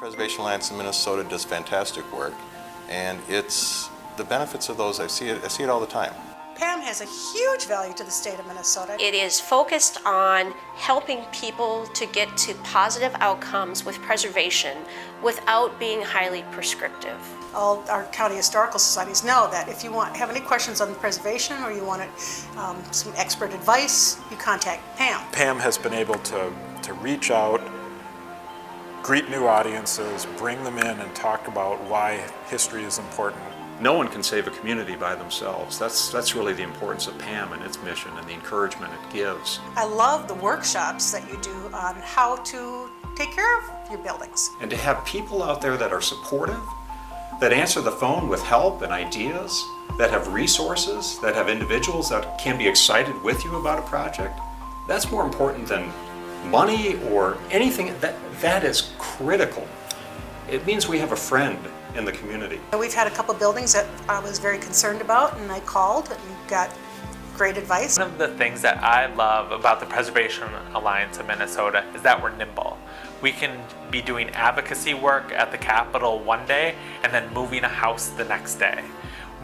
Preservation Alliance in Minnesota does fantastic work, and it's the benefits of those, I see it all the time. PAM has a huge value to the state of Minnesota. It is focused on helping people to get to positive outcomes with preservation without being highly prescriptive. All our county historical societies know that if you have any questions on preservation or you want some expert advice, you contact PAM. PAM has been able to reach out, greet new audiences, bring them in and talk about why history is important. No one can save a community by themselves. That's really the importance of PAM and its mission and the encouragement it gives. I love the workshops that you do on how to take care of your buildings. And to have people out there that are supportive, that answer the phone with help and ideas, that have resources, that have individuals that can be excited with you about a project, that's more important than money or anything. That is critical. It means we have a friend in the community. We've had a couple buildings that I was very concerned about, and I called and got great advice. One of the things that I love about the Preservation Alliance of Minnesota is that we're nimble. We can be doing advocacy work at the Capitol one day and then moving a house the next day.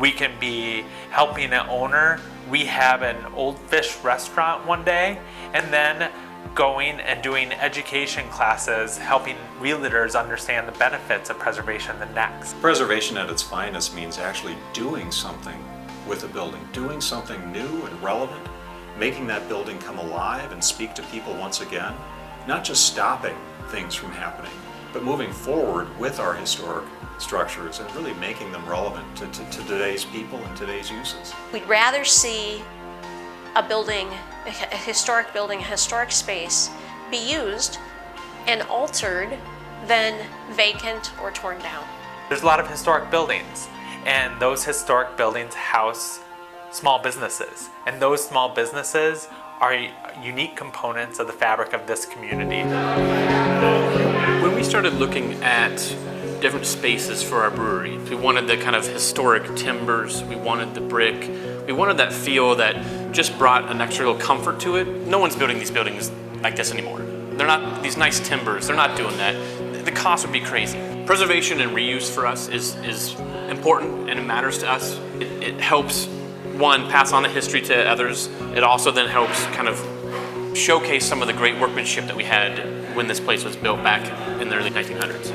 We can be helping an owner rehab an old fish restaurant one day and then going and doing education classes, helping realtors understand the benefits of preservation the next. Preservation at its finest means actually doing something with a building, doing something new and relevant, making that building come alive and speak to people once again, not just stopping things from happening, but moving forward with our historic structures and really making them relevant to today's people and today's uses. We'd rather see a building, a historic building, a historic space be used and altered than vacant or torn down. There's a lot of historic buildings, and those historic buildings house small businesses, and those small businesses are unique components of the fabric of this community. When we started looking at different spaces for our brewery, we wanted the kind of historic timbers, we wanted the brick, we wanted that feel that just brought an extra little comfort to it. No one's building these buildings like this anymore. They're not these nice timbers, they're not doing that. The cost would be crazy. Preservation and reuse for us is important, and it matters to us. It helps, one, pass on the history to others. It also then helps kind of showcase some of the great workmanship that we had when this place was built back in the early 1900s.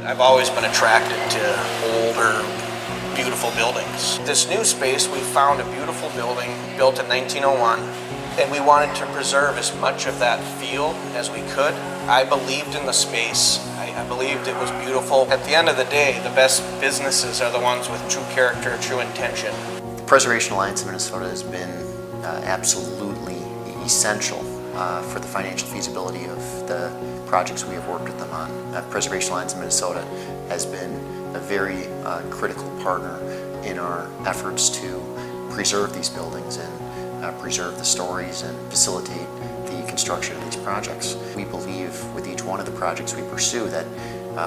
I've always been attracted to older, beautiful buildings. This new space, we found a beautiful building built in 1901, and we wanted to preserve as much of that feel as we could. I believed in the space. I believed it was beautiful. At the end of the day, the best businesses are the ones with true character, true intention. The Preservation Alliance of Minnesota has been absolutely essential for the financial feasibility of the projects we have worked with them on. Preservation Alliance of Minnesota has been a very critical partner in our efforts to preserve these buildings and preserve the stories and facilitate the construction of these projects. We believe with each one of the projects we pursue that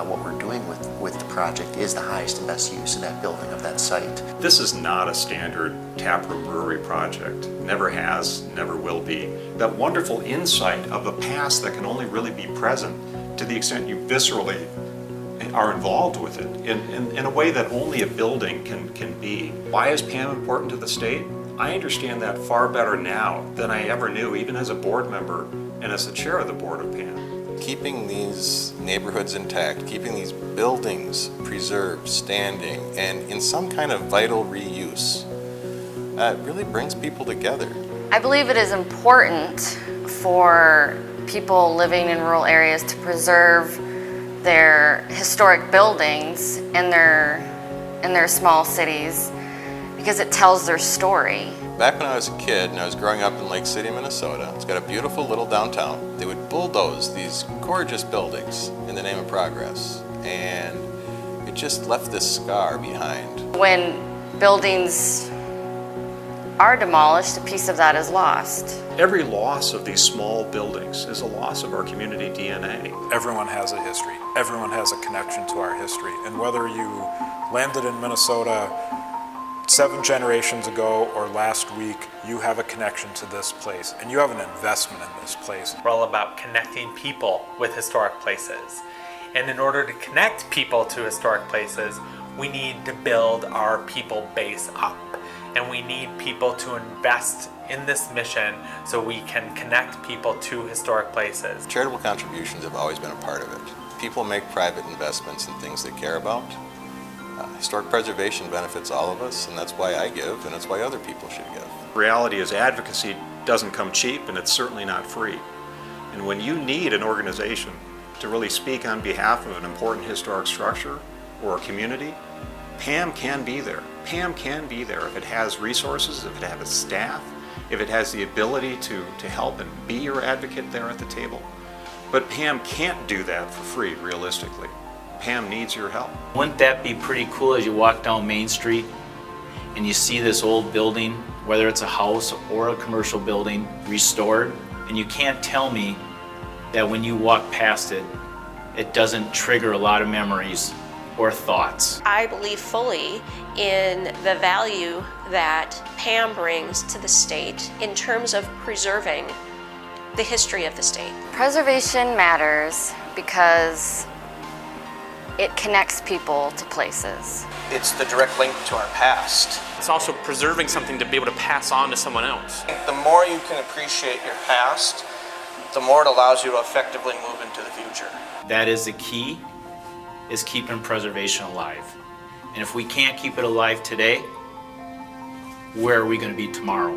what we're doing with the project is the highest and best use of that building, of that site. This is not a standard taproom brewery project. Never has, never will be. That wonderful insight of the past that can only really be present to the extent you viscerally are involved with it in a way that only a building can be. Why is PAM important to the state? I understand that far better now than I ever knew, even as a board member and as the chair of the board of PAM. Keeping these neighborhoods intact, keeping these buildings preserved, standing, and in some kind of vital reuse, really brings people together. I believe it is important for people living in rural areas to preserve their historic buildings in their small cities because it tells their story. Back when I was a kid and I was growing up in Lake City, Minnesota, it's got a beautiful little downtown. They would bulldoze these gorgeous buildings in the name of progress, and it just left this scar behind. When buildings are demolished, a piece of that is lost. Every loss of these small buildings is a loss of our community DNA. Everyone has a history. Everyone has a connection to our history. And whether you landed in Minnesota 7 generations ago or last week, you have a connection to this place and you have an investment in this place. We're all about connecting people with historic places. And in order to connect people to historic places, we need to build our people base up. And we need people to invest in this mission so we can connect people to historic places. Charitable contributions have always been a part of it. People make private investments in things they care about. Historic preservation benefits all of us, and that's why I give, and that's why other people should give. Reality is advocacy doesn't come cheap, and it's certainly not free. And when you need an organization to really speak on behalf of an important historic structure or a community, PAM can be there. PAM can be there if it has resources, if it has staff, if it has the ability to help and be your advocate there at the table. But PAM can't do that for free, realistically. PAM needs your help. Wouldn't that be pretty cool as you walk down Main Street and you see this old building, whether it's a house or a commercial building, restored, and you can't tell me that when you walk past it, it doesn't trigger a lot of memories or thoughts. I believe fully in the value that PAM brings to the state in terms of preserving the history of the state. Preservation matters because it connects people to places. It's the direct link to our past. It's also preserving something to be able to pass on to someone else. The more you can appreciate your past, the more it allows you to effectively move into the future. That is the key, is keeping preservation alive. And if we can't keep it alive today, where are we going to be tomorrow?